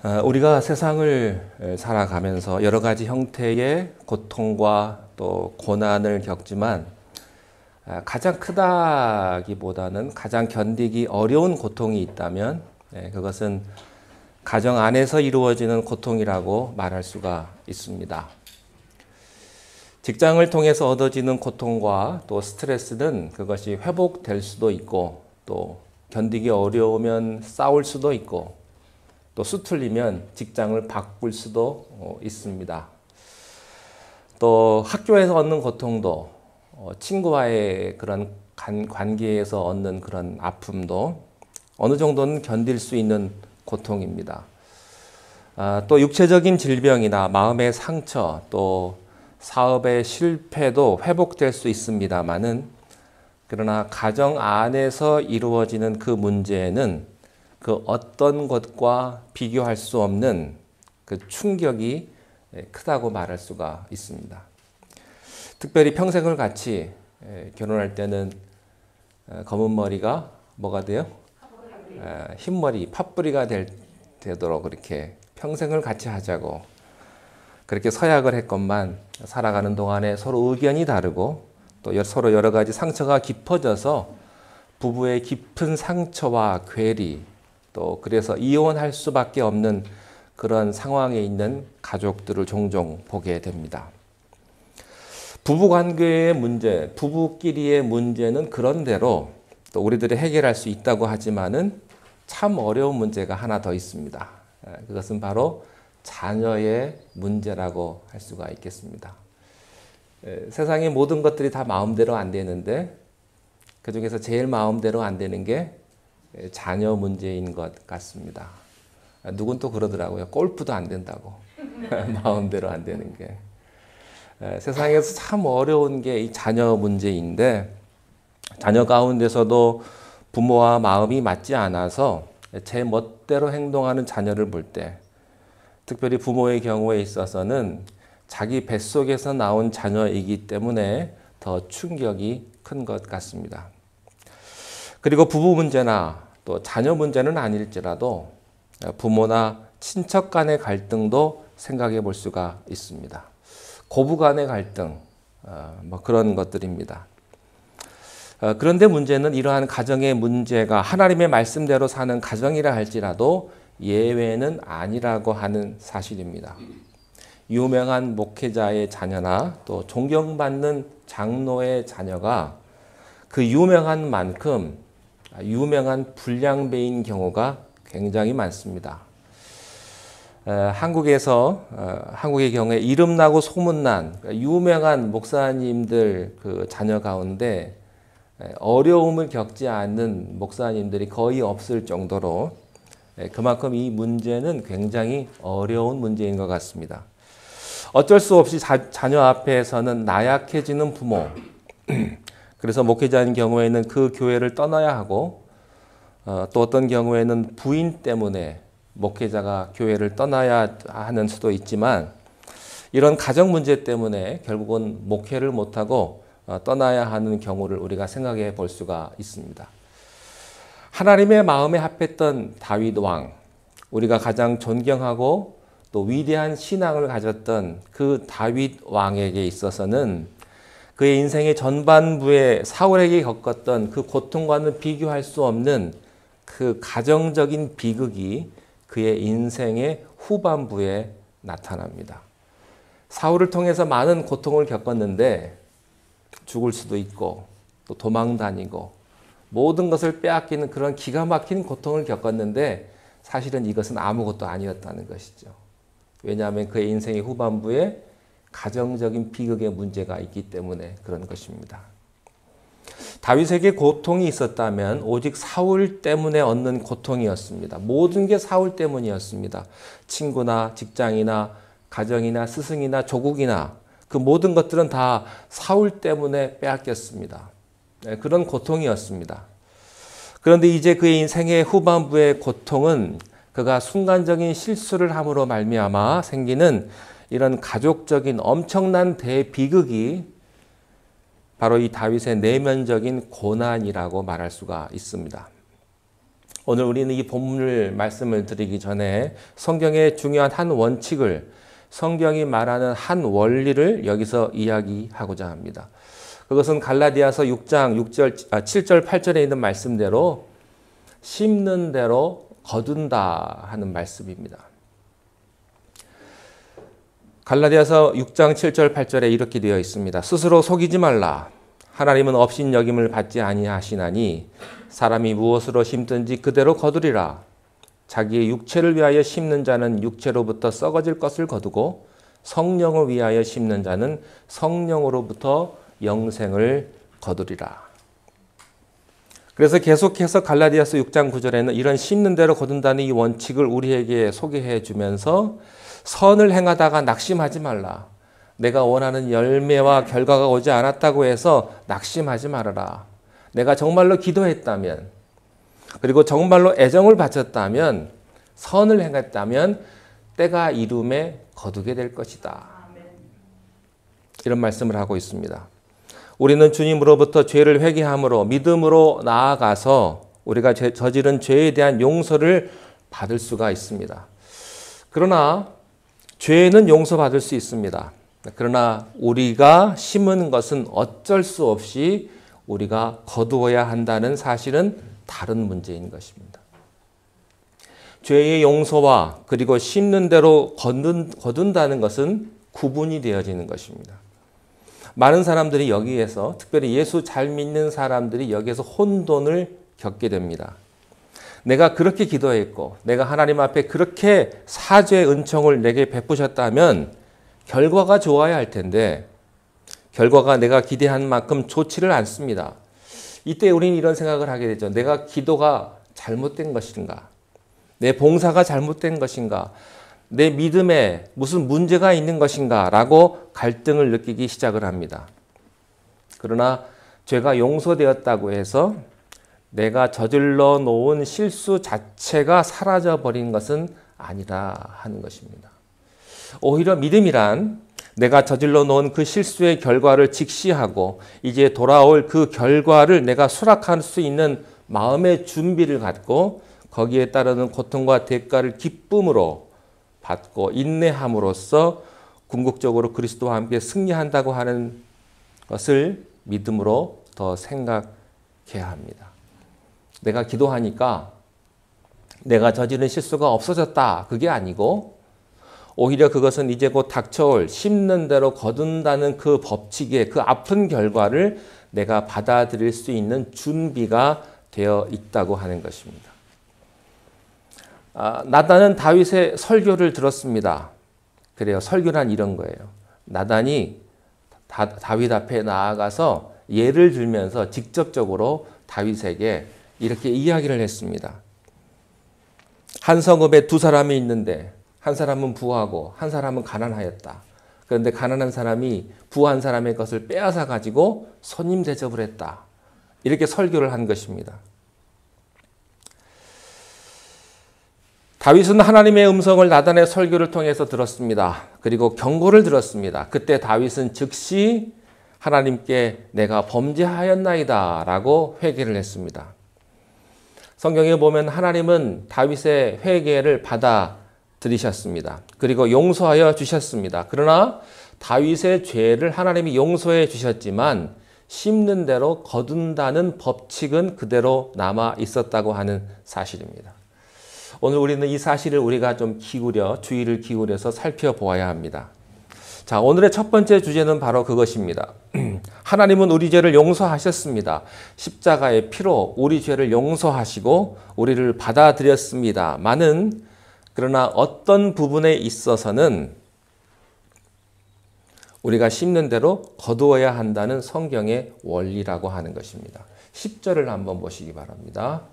우리가 세상을 살아가면서 여러 가지 형태의 고통과 또 고난을 겪지만 가장 크다기보다는 가장 견디기 어려운 고통이 있다면 그것은 가정 안에서 이루어지는 고통이라고 말할 수가 있습니다. 직장을 통해서 얻어지는 고통과 또 스트레스는 그것이 회복될 수도 있고 또 견디기 어려우면 싸울 수도 있고 또 수틀리면 직장을 바꿀 수도 있습니다. 또 학교에서 얻는 고통도 친구와의 그런 관계에서 얻는 그런 아픔도 어느 정도는 견딜 수 있는 고통입니다. 또 육체적인 질병이나 마음의 상처 또 사업의 실패도 회복될 수 있습니다만은 그러나 가정 안에서 이루어지는 그 문제는 그 어떤 것과 비교할 수 없는 그 충격이 크다고 말할 수가 있습니다. 특별히 평생을 같이 결혼할 때는 검은 머리가 뭐가 돼요? 흰머리, 팥뿌리가 되도록 그렇게 평생을 같이 하자고 그렇게 서약을 했건만 살아가는 동안에 서로 의견이 다르고 또 서로 여러 가지 상처가 깊어져서 부부의 깊은 상처와 괴리 또 그래서 이혼할 수밖에 없는 그런 상황에 있는 가족들을 종종 보게 됩니다. 부부관계의 문제, 부부끼리의 문제는 그런대로 또 우리들이 해결할 수 있다고 하지만은 참 어려운 문제가 하나 더 있습니다. 그것은 바로 자녀의 문제라고 할 수가 있겠습니다. 세상의 모든 것들이 다 마음대로 안 되는데 그중에서 제일 마음대로 안 되는 게 자녀 문제인 것 같습니다. 누군 또 그러더라고요. 골프도 안 된다고. 마음대로 안 되는 게. 세상에서 참 어려운 게 이 자녀 문제인데 자녀 가운데서도 부모와 마음이 맞지 않아서 제 멋대로 행동하는 자녀를 볼 때 특별히 부모의 경우에 있어서는 자기 뱃속에서 나온 자녀이기 때문에 더 충격이 큰 것 같습니다. 그리고 부부 문제나 또 자녀 문제는 아닐지라도 부모나 친척 간의 갈등도 생각해 볼 수가 있습니다. 고부 간의 갈등, 그런 것들입니다. 그런데 문제는 이러한 가정의 문제가 하나님의 말씀대로 사는 가정이라 할지라도 예외는 아니라고 하는 사실입니다. 유명한 목회자의 자녀나 또 존경받는 장로의 자녀가 그 유명한 만큼 유명한 불량배인 경우가 굉장히 많습니다. 한국의 경우에 이름나고 소문난 유명한 목사님들 그 자녀 가운데 어려움을 겪지 않는 목사님들이 거의 없을 정도로 그만큼 이 문제는 굉장히 어려운 문제인 것 같습니다. 어쩔 수 없이 자녀 앞에서는 나약해지는 부모 그래서 목회자인 경우에는 그 교회를 떠나야 하고 또 어떤 경우에는 부인 때문에 목회자가 교회를 떠나야 하는 수도 있지만 이런 가정 문제 때문에 결국은 목회를 못하고 떠나야 하는 경우를 우리가 생각해 볼 수가 있습니다. 하나님의 마음에 합했던 다윗 왕, 우리가 가장 존경하고 또 위대한 신앙을 가졌던 그 다윗 왕에게 있어서는 그의 인생의 전반부에 사울에게 겪었던 그 고통과는 비교할 수 없는 그 가정적인 비극이 그의 인생의 후반부에 나타납니다. 사울을 통해서 많은 고통을 겪었는데 죽을 수도 있고 또 도망 다니고 모든 것을 빼앗기는 그런 기가 막힌 고통을 겪었는데 사실은 이것은 아무것도 아니었다는 것이죠. 왜냐하면 그의 인생의 후반부에 가정적인 비극의 문제가 있기 때문에 그런 것입니다. 다윗에게 고통이 있었다면 오직 사울 때문에 얻는 고통이었습니다. 모든 게 사울 때문이었습니다. 친구나 직장이나 가정이나 스승이나 조국이나 그 모든 것들은 다 사울 때문에 빼앗겼습니다. 그런 고통이었습니다. 그런데 이제 그의 인생의 후반부의 고통은 그가 순간적인 실수를 함으로 말미암아 생기는 이런 가족적인 엄청난 대비극이 바로 이 다윗의 내면적인 고난이라고 말할 수가 있습니다. 오늘 우리는 이 본문을 말씀을 드리기 전에 성경의 중요한 한 원칙을, 성경이 말하는 한 원리를 여기서 이야기하고자 합니다. 그것은 갈라디아서 6장 7절 8절에 있는 말씀대로 심는 대로 거둔다 하는 말씀입니다. 갈라디아서 6장 7절 8절에 이렇게 되어 있습니다. 스스로 속이지 말라. 하나님은 업신여김을 받지 아니하시나니 사람이 무엇으로 심든지 그대로 거두리라. 자기의 육체를 위하여 심는 자는 육체로부터 썩어질 것을 거두고 성령을 위하여 심는 자는 성령으로부터 영생을 거두리라. 그래서 계속해서 갈라디아서 6장 9절에는 이런 심는 대로 거둔다는 이 원칙을 우리에게 소개해 주면서 선을 행하다가 낙심하지 말라. 내가 원하는 열매와 결과가 오지 않았다고 해서 낙심하지 말아라. 내가 정말로 기도했다면, 그리고 정말로 애정을 바쳤다면, 선을 행했다면 때가 이름에 거두게 될 것이다. 이런 말씀을 하고 있습니다. 우리는 주님으로부터 죄를 회개함으로 믿음으로 나아가서 우리가 저지른 죄에 대한 용서를 받을 수가 있습니다. 그러나 죄는 용서받을 수 있습니다. 그러나 우리가 심은 것은 어쩔 수 없이 우리가 거두어야 한다는 사실은 다른 문제인 것입니다. 죄의 용서와 그리고 심는 대로 거둔다는 것은 구분이 되어지는 것입니다. 많은 사람들이 여기에서, 특별히 예수 잘 믿는 사람들이 여기에서 혼돈을 겪게 됩니다. 내가 그렇게 기도했고 내가 하나님 앞에 그렇게 사죄의 은총을 내게 베푸셨다면 결과가 좋아야 할 텐데 결과가 내가 기대한 만큼 좋지를 않습니다. 이때 우리는 이런 생각을 하게 되죠. 내가 기도가 잘못된 것인가? 내 봉사가 잘못된 것인가? 내 믿음에 무슨 문제가 있는 것인가? 라고 갈등을 느끼기 시작을 합니다. 그러나 죄가 용서되었다고 해서 내가 저질러 놓은 실수 자체가 사라져버린 것은 아니라 하는 것입니다. 오히려 믿음이란 내가 저질러 놓은 그 실수의 결과를 직시하고 이제 돌아올 그 결과를 내가 수락할 수 있는 마음의 준비를 갖고 거기에 따르는 고통과 대가를 기쁨으로 받고 인내함으로써 궁극적으로 그리스도와 함께 승리한다고 하는 것을 믿음으로 더 생각해야 합니다. 내가 기도하니까 내가 저지른 실수가 없어졌다. 그게 아니고 오히려 그것은 이제 곧 닥쳐올 심는 대로 거둔다는 그 법칙의 그 아픈 결과를 내가 받아들일 수 있는 준비가 되어 있다고 하는 것입니다. 나단은 다윗의 설교를 들었습니다. 그래요. 설교란 이런 거예요. 나단이 다윗 앞에 나아가서 예를 들면서 직접적으로 다윗에게 이렇게 이야기를 했습니다. 한 성읍에 두 사람이 있는데 한 사람은 부하고 한 사람은 가난하였다. 그런데 가난한 사람이 부한 사람의 것을 빼앗아 가지고 손님 대접을 했다. 이렇게 설교를 한 것입니다. 다윗은 하나님의 음성을 나단의 설교를 통해서 들었습니다. 그리고 경고를 들었습니다. 그때 다윗은 즉시 하나님께 내가 범죄하였나이다 라고 회개를 했습니다. 성경에 보면 하나님은 다윗의 회개를 받아들이셨습니다. 그리고 용서하여 주셨습니다. 그러나 다윗의 죄를 하나님이 용서해 주셨지만 심는 대로 거둔다는 법칙은 그대로 남아 있었다고 하는 사실입니다. 오늘 우리는 이 사실을 우리가 좀 주의를 기울여서 살펴보아야 합니다. 자, 오늘의 첫 번째 주제는 바로 그것입니다. 하나님은 우리 죄를 용서하셨습니다. 십자가의 피로 우리 죄를 용서하시고 우리를 받아들였습니다만은 그러나 어떤 부분에 있어서는 우리가 심는 대로 거두어야 한다는 성경의 원리라고 하는 것입니다. 10절을 한번 보시기 바랍니다.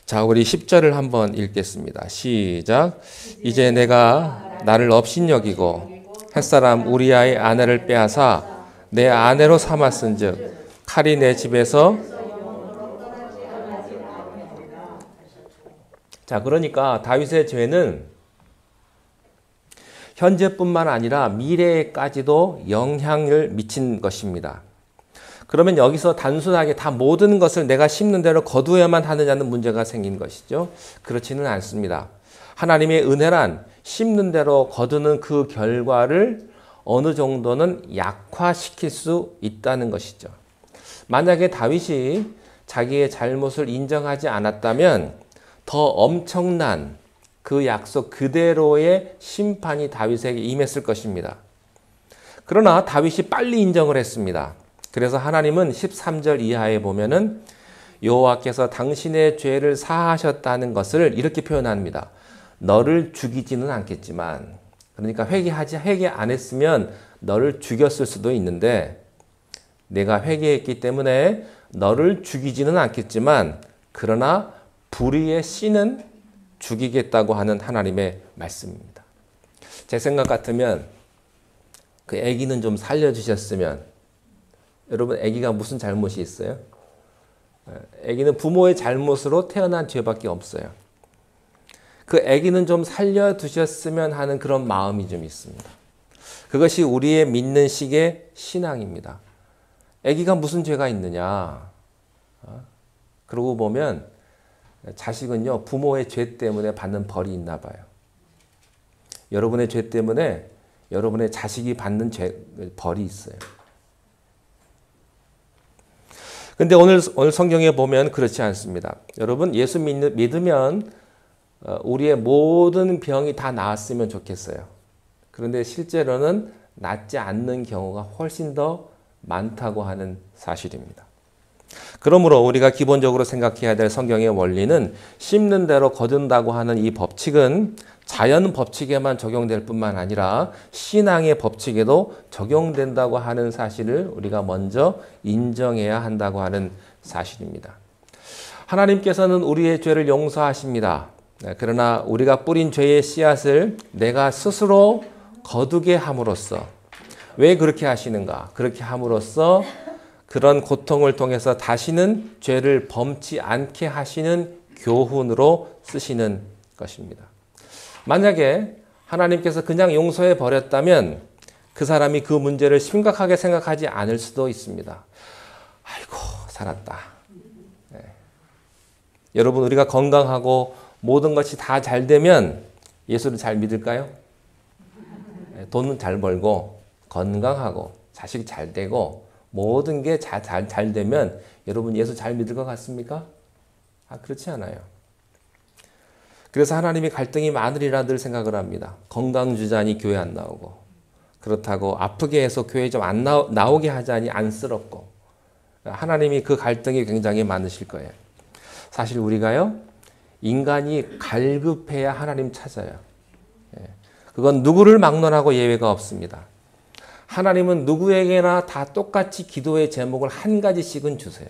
자, 우리 10절을 한번 읽겠습니다. 시작. 이제 내가 나를 업신여기고 햇사람 우리아의 아내를 빼앗아 내 아내로 삼았은즉 칼이 내 집에서. 자, 그러니까 다윗의 죄는 현재뿐만 아니라 미래에까지도 영향을 미친 것입니다. 그러면 여기서 단순하게 다 모든 것을 내가 심는 대로 거두어야만 하느냐는 문제가 생긴 것이죠. 그렇지는 않습니다. 하나님의 은혜란 심는 대로 거두는 그 결과를 어느 정도는 약화시킬 수 있다는 것이죠. 만약에 다윗이 자기의 잘못을 인정하지 않았다면 더 엄청난 그 약속 그대로의 심판이 다윗에게 임했을 것입니다. 그러나 다윗이 빨리 인정을 했습니다. 그래서 하나님은 13절 이하에 보면은 여호와께서 당신의 죄를 사하셨다는 것을 이렇게 표현합니다. 너를 죽이지는 않겠지만, 그러니까 회개 안 했으면 너를 죽였을 수도 있는데 내가 회개했기 때문에 너를 죽이지는 않겠지만 그러나 불의의 씨는 죽이겠다고 하는 하나님의 말씀입니다. 제 생각 같으면 그 아기는 좀 살려주셨으면, 여러분 아기가 무슨 잘못이 있어요? 아기는 부모의 잘못으로 태어난 죄밖에 없어요. 그 아기는 좀 살려두셨으면 하는 그런 마음이 좀 있습니다. 그것이 우리의 믿는 식의 신앙입니다. 아기가 무슨 죄가 있느냐? 그러고 보면 자식은요, 부모의 죄 때문에 받는 벌이 있나 봐요. 여러분의 죄 때문에 여러분의 자식이 받는 벌이 있어요. 근데 오늘 성경에 보면 그렇지 않습니다. 여러분, 예수 믿으면 우리의 모든 병이 다 나았으면 좋겠어요. 그런데 실제로는 낫지 않는 경우가 훨씬 더 많다고 하는 사실입니다. 그러므로 우리가 기본적으로 생각해야 될 성경의 원리는 심는 대로 거둔다고 하는 이 법칙은 자연 법칙에만 적용될 뿐만 아니라 신앙의 법칙에도 적용된다고 하는 사실을 우리가 먼저 인정해야 한다고 하는 사실입니다. 하나님께서는 우리의 죄를 용서하십니다. 그러나 우리가 뿌린 죄의 씨앗을 내가 스스로 거두게 함으로써, 왜 그렇게 하시는가? 그렇게 함으로써 그런 고통을 통해서 다시는 죄를 범치 않게 하시는 교훈으로 쓰시는 것입니다. 만약에 하나님께서 그냥 용서해 버렸다면 그 사람이 그 문제를 심각하게 생각하지 않을 수도 있습니다. 아이고, 살았다. 네. 여러분, 우리가 건강하고 모든 것이 다 잘 되면 예수를 잘 믿을까요? 네, 돈은 잘 벌고 건강하고 자식 잘 되고 모든 게 잘 되면 여러분 예수 잘 믿을 것 같습니까? 그렇지 않아요. 그래서 하나님이 갈등이 많으리라 늘 생각을 합니다. 건강주자니 교회 안 나오고, 그렇다고 아프게 해서 교회 좀 안 나오게 하자니 안쓰럽고, 하나님이 그 갈등이 굉장히 많으실 거예요. 사실 우리가요, 인간이 갈급해야 하나님 찾아요. 그건 누구를 막론하고 예외가 없습니다. 하나님은 누구에게나 다 똑같이 기도의 제목을 한 가지씩은 주세요.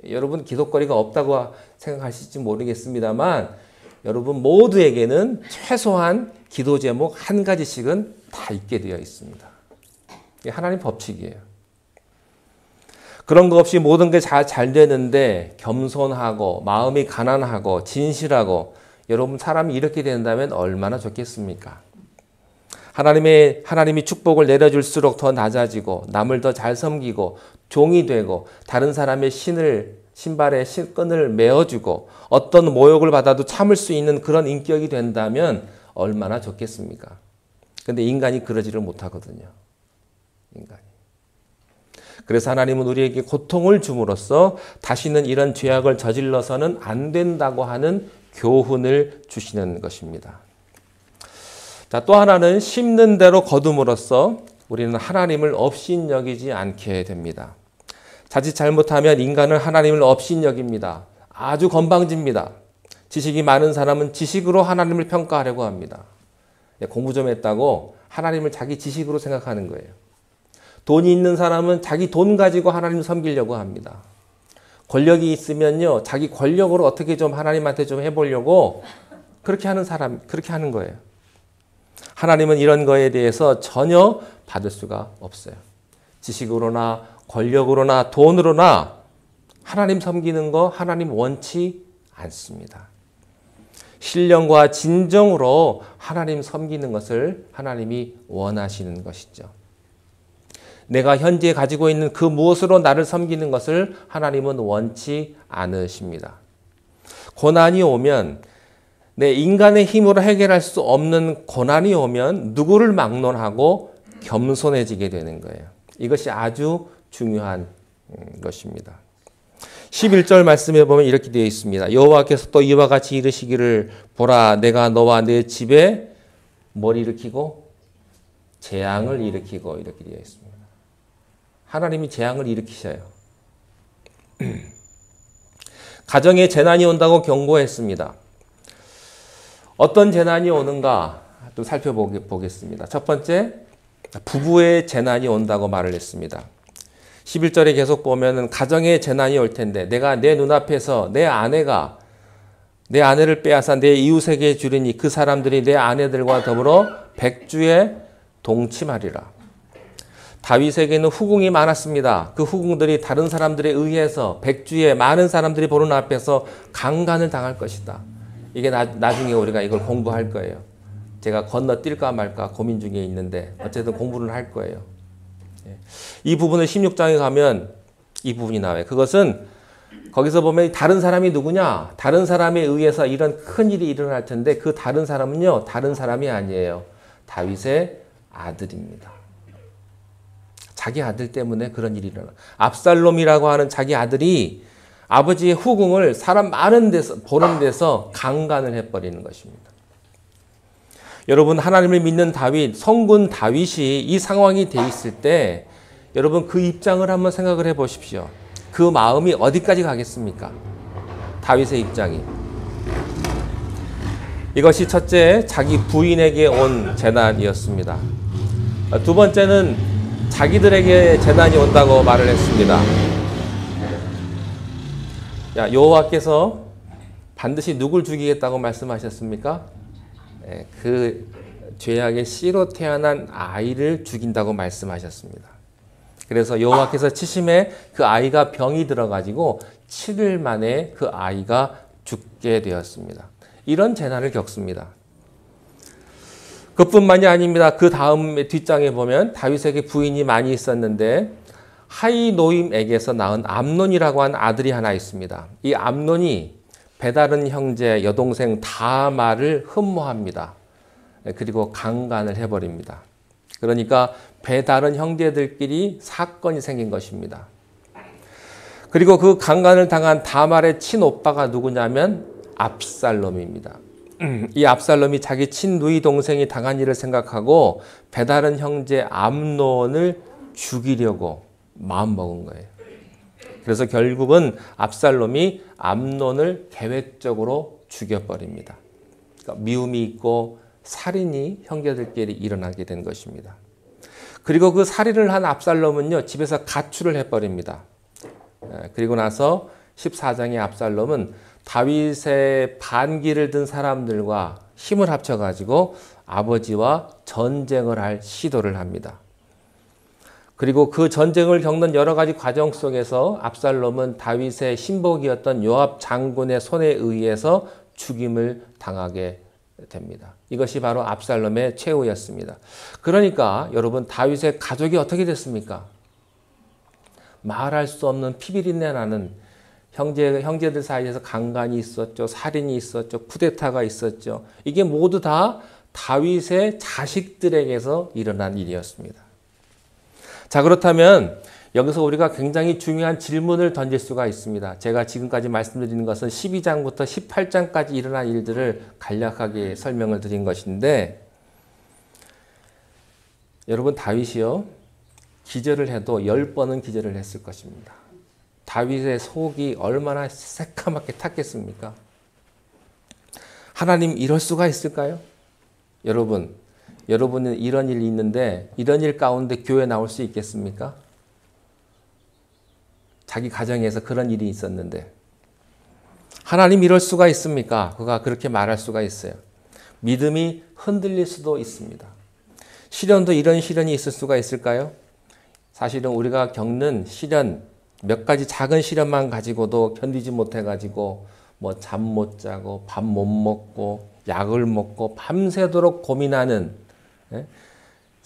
여러분 기도거리가 없다고 생각하실지 모르겠습니다만 여러분 모두에게는 최소한 기도 제목 한 가지씩은 다 있게 되어 있습니다. 이게 하나님 법칙이에요. 그런 거 없이 모든 게 잘 되는데 겸손하고 마음이 가난하고 진실하고, 여러분 사람이 이렇게 된다면 얼마나 좋겠습니까? 하나님이 축복을 내려줄수록 더 낮아지고 남을 더 잘 섬기고 종이 되고 다른 사람의 신발에 끈을 메어주고 어떤 모욕을 받아도 참을 수 있는 그런 인격이 된다면 얼마나 좋겠습니까? 근데 인간이 그러지를 못하거든요. 인간이. 그래서 하나님은 우리에게 고통을 줌으로써 다시는 이런 죄악을 저질러서는 안 된다고 하는 교훈을 주시는 것입니다. 자, 또 하나는 심는 대로 거둠으로써 우리는 하나님을 업신여기지 않게 됩니다. 자칫 잘못하면 인간은 하나님을 업신여깁니다. 아주 건방집니다. 지식이 많은 사람은 지식으로 하나님을 평가하려고 합니다. 공부 좀 했다고 하나님을 자기 지식으로 생각하는 거예요. 돈이 있는 사람은 자기 돈 가지고 하나님을 섬기려고 합니다. 권력이 있으면요, 자기 권력으로 어떻게 좀 하나님한테 좀 해보려고 그렇게 하는 거예요. 하나님은 이런 거에 대해서 전혀 받을 수가 없어요. 지식으로나 권력으로나 돈으로나 하나님 섬기는 거 하나님 원치 않습니다. 신령과 진정으로 하나님 섬기는 것을 하나님이 원하시는 것이죠. 내가 현재 가지고 있는 그 무엇으로 나를 섬기는 것을 하나님은 원치 않으십니다. 고난이 오면 내 인간의 힘으로 해결할 수 없는 고난이 오면 누구를 막론하고 겸손해지게 되는 거예요. 이것이 아주 중요한 것입니다. 11절 말씀에 보면 이렇게 되어 있습니다. 여호와께서 또 이와 같이 이르시기를 보라 내가 너와 내 집에 뭘 일으키고 재앙을 일으키고 이렇게 되어 있습니다. 하나님이 재앙을 일으키셔요. 가정에 재난이 온다고 경고했습니다. 어떤 재난이 오는가 좀 살펴보겠습니다. 첫 번째, 부부의 재난이 온다고 말을 했습니다. 11절에 계속 보면은 가정에 재난이 올 텐데 내가 내 눈앞에서 내 아내가 내 아내를 빼앗아 내 이웃에게 주리니 그 사람들이 내 아내들과 더불어 백주에 동침하리라. 다윗에게는 후궁이 많았습니다. 그 후궁들이 다른 사람들에 의해서 백주에 많은 사람들이 보는 앞에서 강간을 당할 것이다. 이게 나중에 우리가 이걸 공부할 거예요. 제가 건너뛸까 말까 고민 중에 있는데 어쨌든 공부를 할 거예요. 이 부분을 16장에 가면 이 부분이 나와요. 그것은 거기서 보면 다른 사람이 누구냐? 다른 사람에 의해서 이런 큰 일이 일어날 텐데 그 다른 사람은요. 다른 사람이 아니에요. 다윗의 아들입니다. 자기 아들 때문에 그런 일이 일어나. 압살롬이라고 하는 자기 아들이 아버지의 후궁을 사람 많은 데서 보는 데서 강간을 해버리는 것입니다. 여러분 하나님을 믿는 다윗, 성군 다윗이 이 상황이 돼 있을 때 여러분 그 입장을 한번 생각을 해 보십시오. 그 마음이 어디까지 가겠습니까? 다윗의 입장이. 이것이 첫째, 자기 부인에게 온 재난이었습니다. 두 번째는 자기들에게 재난이 온다고 말을 했습니다. 여호와께서 반드시 누굴 죽이겠다고 말씀하셨습니까? 그 죄악의 씨로 태어난 아이를 죽인다고 말씀하셨습니다. 그래서 여호와께서 치심에 그 아이가 병이 들어가지고 7일 만에 그 아이가 죽게 되었습니다. 이런 재난을 겪습니다. 그뿐만이 아닙니다. 그 다음 뒷장에 보면 다윗에게 부인이 많이 있었는데 하이노임에게서 낳은 암논이라고 하는 아들이 하나 있습니다. 이 암논이 배다른 형제 여동생 다말을 흠모합니다. 그리고 강간을 해버립니다. 그러니까 배다른 형제들끼리 사건이 생긴 것입니다. 그리고 그 강간을 당한 다말의 친오빠가 누구냐면 압살롬입니다. 이 압살롬이 자기 친누이 동생이 당한 일을 생각하고 배다른 형제 암논을 죽이려고 마음먹은 거예요. 그래서 결국은 압살롬이 암논을 계획적으로 죽여버립니다. 그러니까 미움이 있고 살인이 형제들끼리 일어나게 된 것입니다. 그리고 그 살인을 한 압살롬은요, 집에서 가출을 해버립니다. 그리고 나서 14장의 압살롬은 다윗의 반기를 든 사람들과 힘을 합쳐가지고 아버지와 전쟁을 할 시도를 합니다. 그리고 그 전쟁을 겪는 여러 가지 과정 속에서 압살롬은 다윗의 신복이었던 요압 장군의 손에 의해서 죽임을 당하게 됩니다. 이것이 바로 압살롬의 최후였습니다. 그러니까 여러분 다윗의 가족이 어떻게 됐습니까? 말할 수 없는 피비린내 나는 형제들 사이에서 강간이 있었죠. 살인이 있었죠. 쿠데타가 있었죠. 이게 모두 다 다윗의 자식들에게서 일어난 일이었습니다. 자, 그렇다면 여기서 우리가 굉장히 중요한 질문을 던질 수가 있습니다. 제가 지금까지 말씀드리는 것은 12장부터 18장까지 일어난 일들을 간략하게 설명을 드린 것인데 여러분 다윗이요. 기절을 해도 10번은 기절을 했을 것입니다. 다윗의 속이 얼마나 새카맣게 탔겠습니까? 하나님 이럴 수가 있을까요? 여러분은 이런 일이 있는데 이런 일 가운데 교회 나올 수 있겠습니까? 자기 가정에서 그런 일이 있었는데 하나님 이럴 수가 있습니까? 그가 그렇게 말할 수가 있어요. 믿음이 흔들릴 수도 있습니다. 시련도 이런 시련이 있을 수가 있을까요? 사실은 우리가 겪는 시련 몇 가지 작은 시련만 가지고도 견디지 못해가지고 뭐 잠 못 자고 밥 못 먹고 약을 먹고 밤새도록 고민하는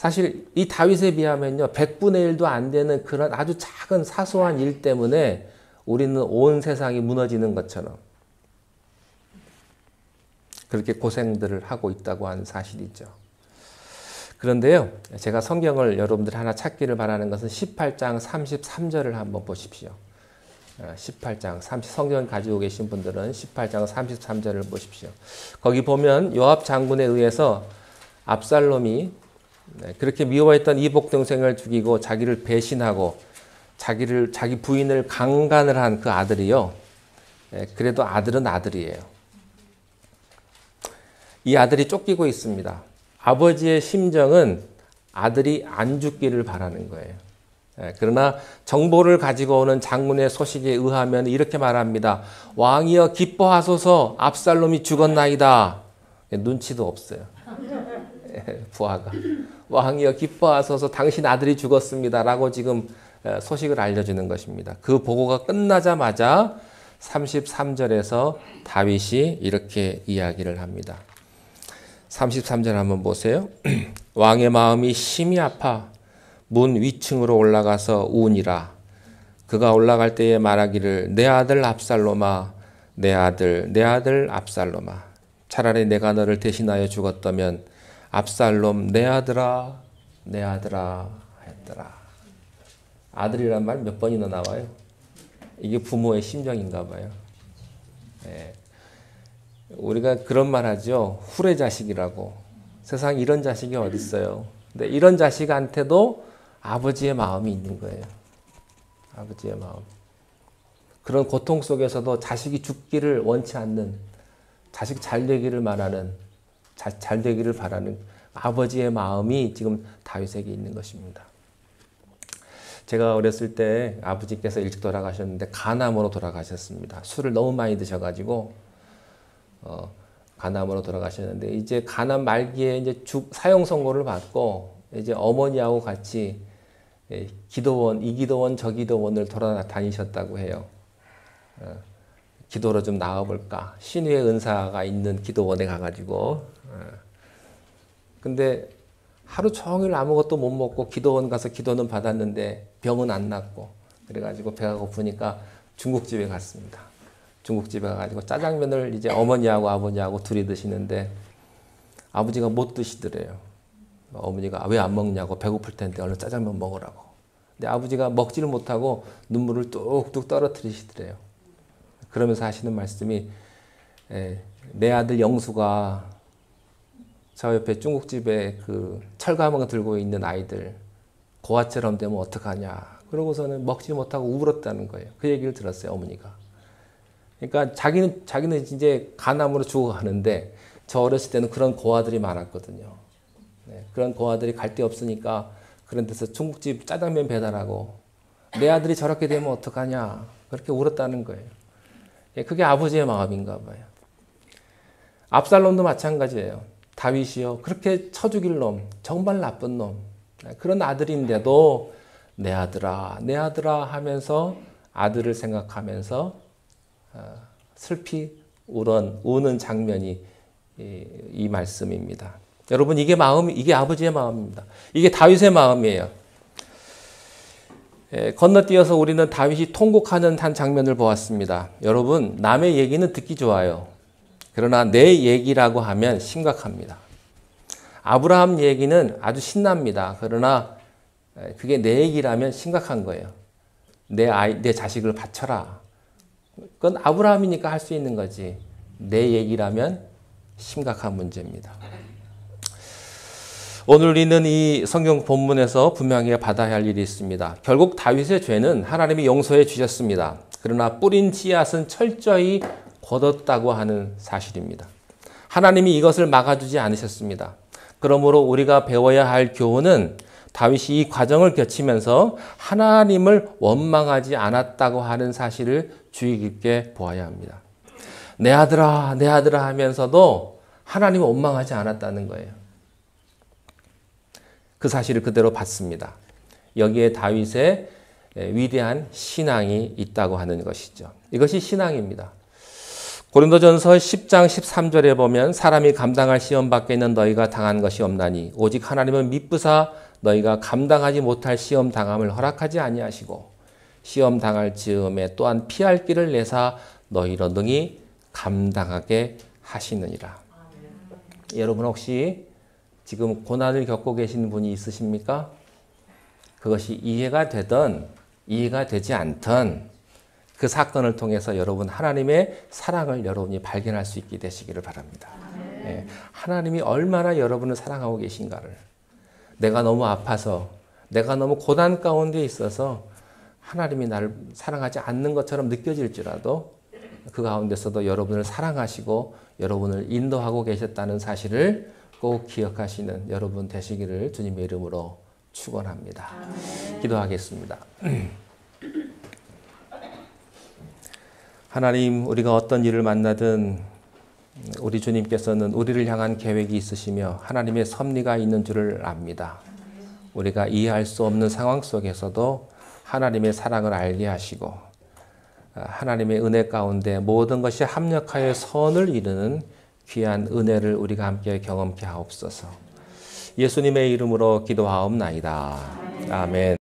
사실 이 다윗에 비하면요 100분의 1도 안 되는 그런 아주 작은 사소한 일 때문에 우리는 온 세상이 무너지는 것처럼 그렇게 고생들을 하고 있다고 하는 사실이죠. 그런데요, 제가 성경을 여러분들 하나 찾기를 바라는 것은 18장 33절을 한번 보십시오. 18장 30 성경 가지고 계신 분들은 18장 33절을 보십시오. 거기 보면 요압 장군에 의해서 압살롬이 그렇게 미워했던 이복 동생을 죽이고 자기를 배신하고 자기 부인을 강간을 한 그 아들이요. 그래도 아들은 아들이에요. 이 아들이 쫓기고 있습니다. 아버지의 심정은 아들이 안 죽기를 바라는 거예요. 그러나 정보를 가지고 오는 장군의 소식에 의하면 이렇게 말합니다. 왕이여 기뻐하소서 압살롬이 죽었나이다. 눈치도 없어요. 부하가. 왕이여 기뻐하소서 당신 아들이 죽었습니다. 라고 지금 소식을 알려주는 것입니다. 그 보고가 끝나자마자 33절에서 다윗이 이렇게 이야기를 합니다. 33절 한번 보세요. 왕의 마음이 심히 아파 문 위층으로 올라가서 우니라. 그가 올라갈 때에 말하기를 내 아들 압살롬아 내 아들 압살롬아 차라리 내가 너를 대신하여 죽었다면 압살롬 내 아들아 했더라. 아들이란 말 몇 번이나 나와요. 이게 부모의 심정인가 봐요. 네. 우리가 그런 말 하죠. 후레자식이라고. 세상에 이런 자식이 어디 있어요. 근데 이런 자식한테도 아버지의 마음이 있는 거예요. 아버지의 마음. 그런 고통 속에서도 자식이 죽기를 원치 않는, 자식 잘 되기를 말하는, 잘 되기를 바라는 아버지의 마음이 지금 다윗에게 있는 것입니다. 제가 어렸을 때 아버지께서 일찍 돌아가셨는데 간암으로 돌아가셨습니다. 술을 너무 많이 드셔가지고 간암으로 돌아가셨는데 이제 간암 말기에 이제 사형 선고를 받고 이제 어머니하고 같이 기도원, 이 기도원, 저 기도원을 돌아다니셨다고 해요. 기도로 좀 나아볼까. 신유의 은사가 있는 기도원에 가가지고. 근데 하루 종일 아무것도 못 먹고 기도원 가서 기도는 받았는데 병은 안 낫고 그래가지고 배가 고프니까 중국집에 갔습니다. 중국집에 가가지고 짜장면을 이제 어머니하고 아버지하고 둘이 드시는데 아버지가 못 드시더래요. 어머니가 왜 안 먹냐고 배고플 텐데 얼른 짜장면 먹으라고. 근데 아버지가 먹지를 못하고 눈물을 뚝뚝 떨어뜨리시더래요. 그러면서 하시는 말씀이 내 아들 영수가 저 옆에 중국집에 그 철가방 들고 있는 아이들 고아처럼 되면 어떡하냐. 그러고서는 먹지 못하고 울었다는 거예요. 그 얘기를 들었어요, 어머니가. 그러니까 자기는 이제 간암으로 죽어가는데 저 어렸을 때는 그런 고아들이 많았거든요. 그런 고아들이 갈 데 없으니까 그런 데서 중국집 짜장면 배달하고 내 아들이 저렇게 되면 어떡하냐. 그렇게 울었다는 거예요. 그게 아버지의 마음인가 봐요. 압살롬도 마찬가지예요. 다윗이요. 그렇게 쳐 죽일 놈, 정말 나쁜 놈. 그런 아들인데도 내 아들아 하면서 아들을 생각하면서 슬피 우는 장면이 이 말씀입니다. 여러분 이게 아버지의 마음입니다. 이게 다윗의 마음이에요. 건너뛰어서 우리는 다윗이 통곡하는 한 장면을 보았습니다. 여러분 남의 얘기는 듣기 좋아요. 그러나 내 얘기라고 하면 심각합니다. 아브라함 얘기는 아주 신납니다. 그러나 그게 내 얘기라면 심각한 거예요. 내 자식을 바쳐라. 그건 아브라함이니까 할 수 있는 거지. 내 얘기라면 심각한 문제입니다. 오늘 우리는 이 성경 본문에서 분명히 받아야 할 일이 있습니다. 결국 다윗의 죄는 하나님이 용서해 주셨습니다. 그러나 뿌린 씨앗은 철저히 거뒀다고 하는 사실입니다. 하나님이 이것을 막아주지 않으셨습니다. 그러므로 우리가 배워야 할 교훈은 다윗이 이 과정을 거치면서 하나님을 원망하지 않았다고 하는 사실을 주의 깊게 보아야 합니다. 내 아들아 하면서도 하나님을 원망하지 않았다는 거예요. 그 사실을 그대로 봤습니다. 여기에 다윗의 위대한 신앙이 있다고 하는 것이죠. 이것이 신앙입니다. 고린도전서 10장 13절에 보면 사람이 감당할 시험 밖에 있는 너희가 당한 것이 없나니 오직 하나님은 미쁘사 너희가 감당하지 못할 시험 당함을 허락하지 아니하시고 시험 당할 즈음에 또한 피할 길을 내사 너희로 능히 감당하게 하시느니라. 여러분 혹시 지금 고난을 겪고 계신 분이 있으십니까? 그것이 이해가 되든 이해가 되지 않든 그 사건을 통해서 여러분 하나님의 사랑을 여러분이 발견할 수 있게 되시기를 바랍니다. 예, 하나님이 얼마나 여러분을 사랑하고 계신가를, 내가 너무 아파서, 내가 너무 고난 가운데 있어서 하나님이 나를 사랑하지 않는 것처럼 느껴질지라도 그 가운데서도 여러분을 사랑하시고 여러분을 인도하고 계셨다는 사실을 꼭 기억하시는 여러분 되시기를 주님의 이름으로 축원합니다. 기도하겠습니다. 하나님, 우리가 어떤 일을 만나든 우리 주님께서는 우리를 향한 계획이 있으시며 하나님의 섭리가 있는 줄을 압니다. 우리가 이해할 수 없는 상황 속에서도 하나님의 사랑을 알게 하시고 하나님의 은혜 가운데 모든 것이 합력하여 선을 이루는 귀한 은혜를 우리가 함께 경험케 하옵소서. 예수님의 이름으로 기도하옵나이다. 아멘.